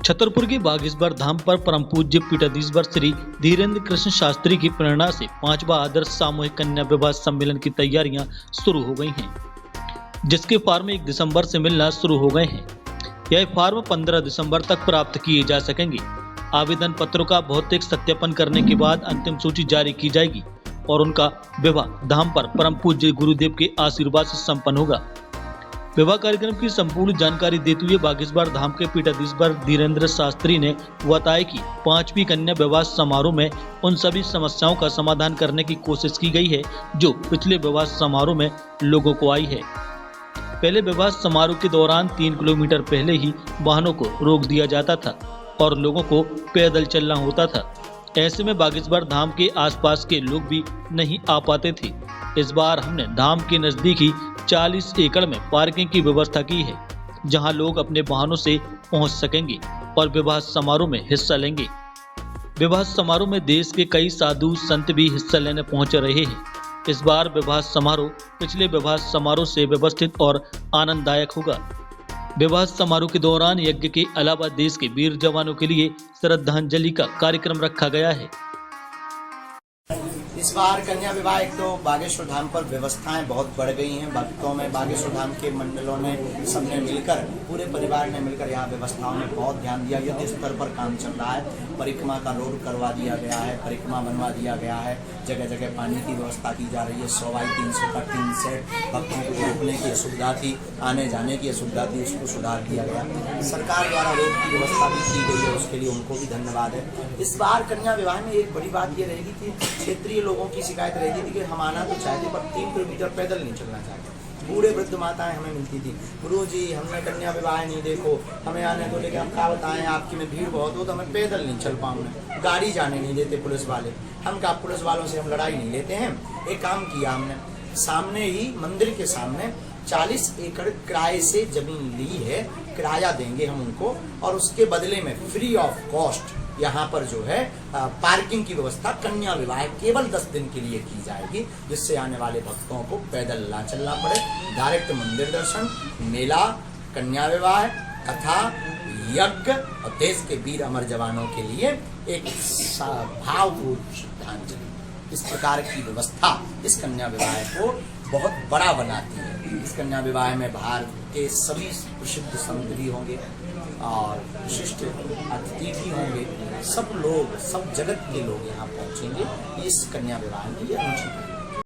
छतरपुर के बागेश्वर धाम पर परम पूज्य पीठाधीश्वर श्री धीरेन्द्र कृष्ण शास्त्री की प्रेरणा से 5वां आदर्श सामूहिक कन्या विवाह सम्मेलन की तैयारियां शुरू हो गई हैं, जिसके फॉर्म 1 दिसंबर से मिलना शुरू हो गए हैं। यह फॉर्म 15 दिसंबर तक प्राप्त किए जा सकेंगे। आवेदन पत्रों का भौतिक सत्यापन करने के बाद अंतिम सूची जारी की जाएगी और उनका विवाह धाम पर परम पूज्य गुरुदेव के आशीर्वाद से संपन्न होगा। विवाह कार्यक्रम की संपूर्ण जानकारी देते हुए बागेश्वर धाम के पीठाधीश्वर धीरेन्द्र शास्त्री ने बताया कि 5वीं कन्या विवाह समारोह में उन सभी समस्याओं का समाधान करने की कोशिश की गई है जो पिछले विवाह समारोह में लोगों को आई है। पहले विवाह समारोह के दौरान 3 किलोमीटर पहले ही वाहनों को रोक दिया जाता था और लोगों को पैदल चलना होता था। ऐसे में बागेश्वर धाम के आसपास के लोग भी नहीं आ पाते थे। इस बार हमने धाम के नजदीक ही 40 एकड़ में पार्किंग की व्यवस्था की है, जहां लोग अपने वाहनों से पहुंच सकेंगे और विवाह समारोह में हिस्सा लेंगे। विवाह समारोह में देश के कई साधु संत भी हिस्सा लेने पहुंच रहे हैं। इस बार विवाह समारोह पिछले विवाह समारोह से व्यवस्थित और आनंददायक होगा। विवाह समारोह के दौरान यज्ञ के अलावा देश के वीर जवानों के लिए श्रद्धांजलि का कार्यक्रम रखा गया है। इस बार कन्या विवाह एक तो बागेश्वर धाम पर व्यवस्थाएं बहुत बढ़ गई हैं। भक्तों में बागेश्वर धाम के मंडलों ने सबने मिलकर, पूरे परिवार ने मिलकर यहाँ व्यवस्थाओं में बहुत ध्यान दिया। युद्ध स्तर पर काम चल रहा है। परिक्रमा का रोड करवा दिया गया है, परिक्रमा बनवा दिया गया है। जगह जगह पानी की व्यवस्था की जा रही है। 100x300 का 3 सेट भक्तों को रुकने की असुविधा थी, आने जाने की असुविधा थी, उसको सुधार दिया गया। सरकार द्वारा रोड की व्यवस्था भी की गई है, उसके लिए उनको भी धन्यवाद है। इस बार कन्या विवाह में एक बड़ी बात ये रहेगी कि क्षेत्रीय लोगों की शिकायत रहती थी कि हम आना तो चाहते पर 3 किलोमीटर पैदल नहीं चलना चाहते। बूढ़े वृद्ध माताएं हमें मिलती थी, गुरु जी हमने कन्या विवाह नहीं देखो, हमें आने को लेकर हम क्या बताएं, आपकी में भीड़ बहुत हो तो हमें पैदल नहीं चल पाऊंगा। गाड़ी जाने नहीं देते पुलिस वाले। हम क्या पुलिस वालों से हम लड़ाई नहीं लेते हैं। एक काम किया हमने, सामने ही मंदिर के सामने 40 एकड़ किराए से जमीन ली है, किराया देंगे हम उनको और उसके बदले में फ्री ऑफ कॉस्ट यहाँ पर जो है पार्किंग की व्यवस्था कन्या विवाह केवल 10 दिन के लिए की जाएगी, जिससे आने वाले भक्तों को पैदल ना चलना पड़े। डायरेक्ट मंदिर दर्शन, मेला, कन्या विवाह, कथा, यज्ञ और देश के वीर अमर जवानों के लिए एक भावपूर्ण श्रद्धांजलि, इस प्रकार की व्यवस्था इस कन्या विवाह को बहुत बड़ा बनाती है। इस कन्या विवाह में भारत के सभी प्रसिद्ध संत भी होंगे और विशिष्ट अतिथि भी होंगे। सब लोग, सब जगत के लोग यहाँ पहुँचेंगे। इस कन्या विवाह में ये रुचि